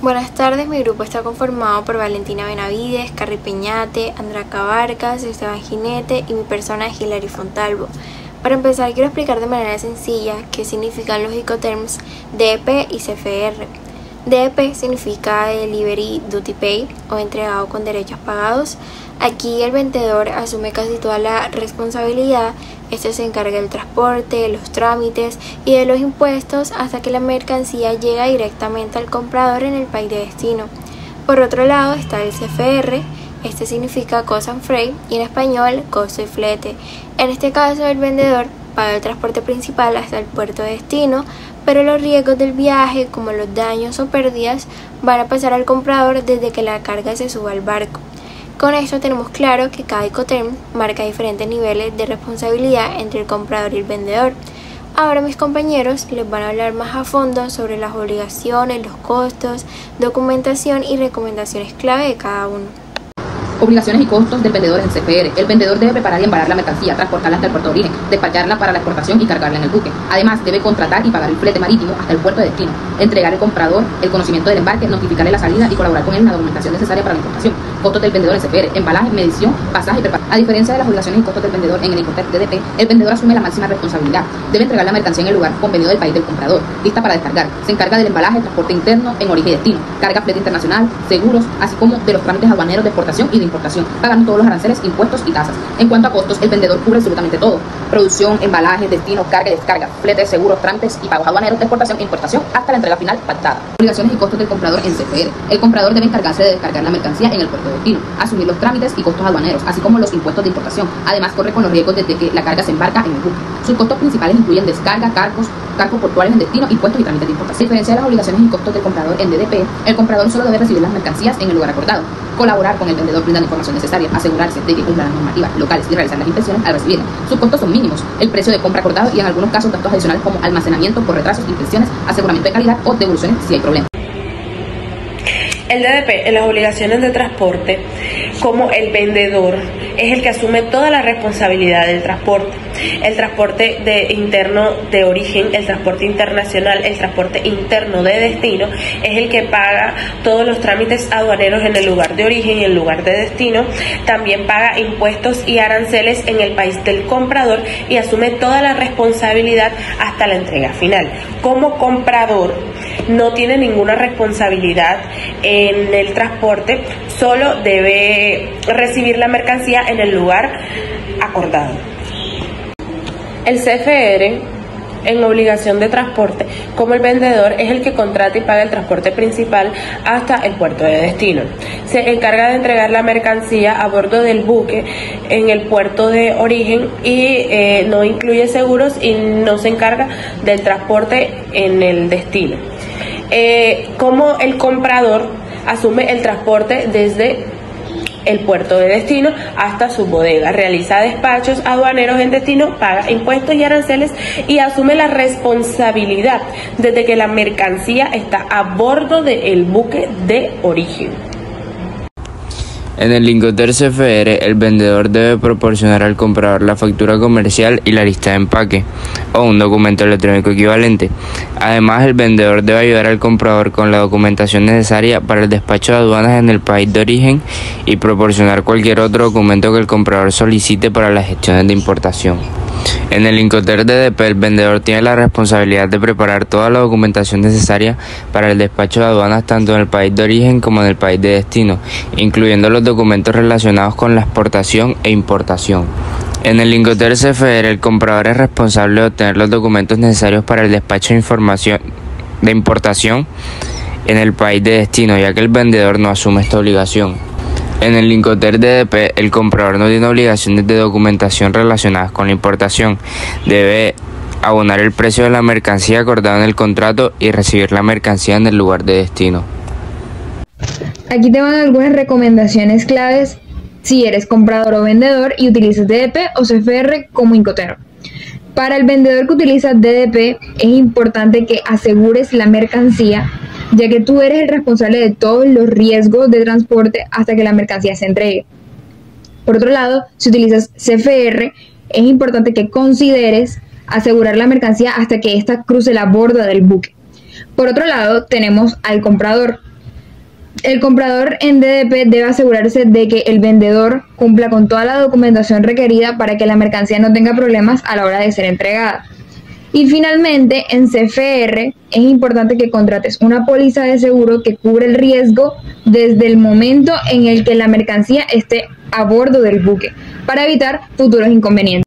Buenas tardes, mi grupo está conformado por Valentina Benavides, Carrie Peñate, Andrea Cabarcas, Esteban Jinete y mi persona es Hilary Fontalvo. Para empezar, quiero explicar de manera sencilla qué significan los Incoterms DEP y CFR. DEP significa Delivery Duty Pay o entregado con derechos pagados. Aquí el vendedor asume casi toda la responsabilidad. Este se encarga del transporte, los trámites y de los impuestos hasta que la mercancía llega directamente al comprador en el país de destino. Por otro lado está el CFR. Este significa Cost and Freight y en español costo y flete. En este caso el vendedor paga el transporte principal hasta el puerto de destino, pero los riesgos del viaje, como los daños o pérdidas, van a pasar al comprador desde que la carga se suba al barco. Con esto tenemos claro que cada Incoterm marca diferentes niveles de responsabilidad entre el comprador y el vendedor. Ahora mis compañeros les van a hablar más a fondo sobre las obligaciones, los costos, documentación y recomendaciones clave de cada uno. Obligaciones y costos del vendedor en CFR. El vendedor debe preparar y embalar la mercancía, transportarla hasta el puerto de origen, despacharla para la exportación y cargarla en el buque. Además, debe contratar y pagar el flete marítimo hasta el puerto de destino, entregar al comprador el conocimiento del embarque, notificarle la salida y colaborar con él en la documentación necesaria para la importación. Costos del vendedor en CFR: embalaje, medición, pasaje y preparación. A diferencia de las obligaciones y costos del vendedor en el Incoterm DDP, el vendedor asume la máxima responsabilidad. Debe entregar la mercancía en el lugar convenido del país del comprador, lista para descargar. Se encarga del embalaje, transporte interno en origen y destino, carga flete internacional, seguros, así como de los trámites aduaneros de exportación y de importación, pagando todos los aranceles, impuestos y tasas. En cuanto a costos, el vendedor cubre absolutamente todo: producción, embalaje, destino, carga y descarga, flete, seguros, trámites y pagos aduaneros de exportación e importación hasta la entrega final pactada. Obligaciones y costos del comprador en CFR. El comprador debe encargarse de descargar la mercancía en el puerto de destino, asumir los trámites y costos aduaneros, así como los impuestos de importación. Además, corre con los riesgos desde que la carga se embarca en el buque. Sus costos principales incluyen descarga, cargos portuarios en destino, impuestos y trámites de importación. A diferencia de las obligaciones y costos del comprador en DDP, el comprador solo debe recibir las mercancías en el lugar acordado, colaborar con el vendedor brindando información necesaria, asegurarse de que cumplan las normativas locales y realizar las inspecciones al recibirla. Sus costos son mínimos: el precio de compra acordado y en algunos casos gastos adicionales como almacenamiento por retrasos, inspecciones, aseguramiento de calidad o devoluciones si hay problemas. El DDP en las obligaciones de transporte, como el vendedor es el que asume toda la responsabilidad del transporte. El transporte interno de origen, el transporte internacional, el transporte interno de destino es el que paga todos los trámites aduaneros en el lugar de origen y el lugar de destino. También paga impuestos y aranceles en el país del comprador y asume toda la responsabilidad hasta la entrega final. Como comprador no tiene ninguna responsabilidad en el transporte, solo debe recibir la mercancía en el lugar acordado. El CFR en obligación de transporte, como el vendedor es el que contrata y paga el transporte principal hasta el puerto de destino. Se encarga de entregar la mercancía a bordo del buque en el puerto de origen y no incluye seguros y no se encarga del transporte en el destino. Como el comprador asume el transporte desde el puerto de destino hasta su bodega, realiza despachos aduaneros en destino, paga impuestos y aranceles y asume la responsabilidad desde que la mercancía está a bordo del buque de origen. En el Incoterm CFR, el vendedor debe proporcionar al comprador la factura comercial y la lista de empaque, o un documento electrónico equivalente. Además, el vendedor debe ayudar al comprador con la documentación necesaria para el despacho de aduanas en el país de origen y proporcionar cualquier otro documento que el comprador solicite para las gestiones de importación. En el Incoterm DDP, el vendedor tiene la responsabilidad de preparar toda la documentación necesaria para el despacho de aduanas tanto en el país de origen como en el país de destino, incluyendo los documentos relacionados con la exportación e importación. En el Incoterm CFR, el comprador es responsable de obtener los documentos necesarios para el despacho de información de importación en el país de destino, ya que el vendedor no asume esta obligación. En el Incoterm DDP, el comprador no tiene obligaciones de documentación relacionadas con la importación. Debe abonar el precio de la mercancía acordado en el contrato y recibir la mercancía en el lugar de destino. Aquí te van algunas recomendaciones claves si eres comprador o vendedor y utilizas DDP o CFR como Incoterm. Para el vendedor que utiliza DDP es importante que asegures la mercancía, ya que tú eres el responsable de todos los riesgos de transporte hasta que la mercancía se entregue. Por otro lado, si utilizas CFR, es importante que consideres asegurar la mercancía hasta que ésta cruce la borda del buque. Por otro lado, tenemos al comprador. El comprador en DDP debe asegurarse de que el vendedor cumpla con toda la documentación requerida para que la mercancía no tenga problemas a la hora de ser entregada. Y finalmente, en CFR es importante que contrates una póliza de seguro que cubre el riesgo desde el momento en el que la mercancía esté a bordo del buque, para evitar futuros inconvenientes.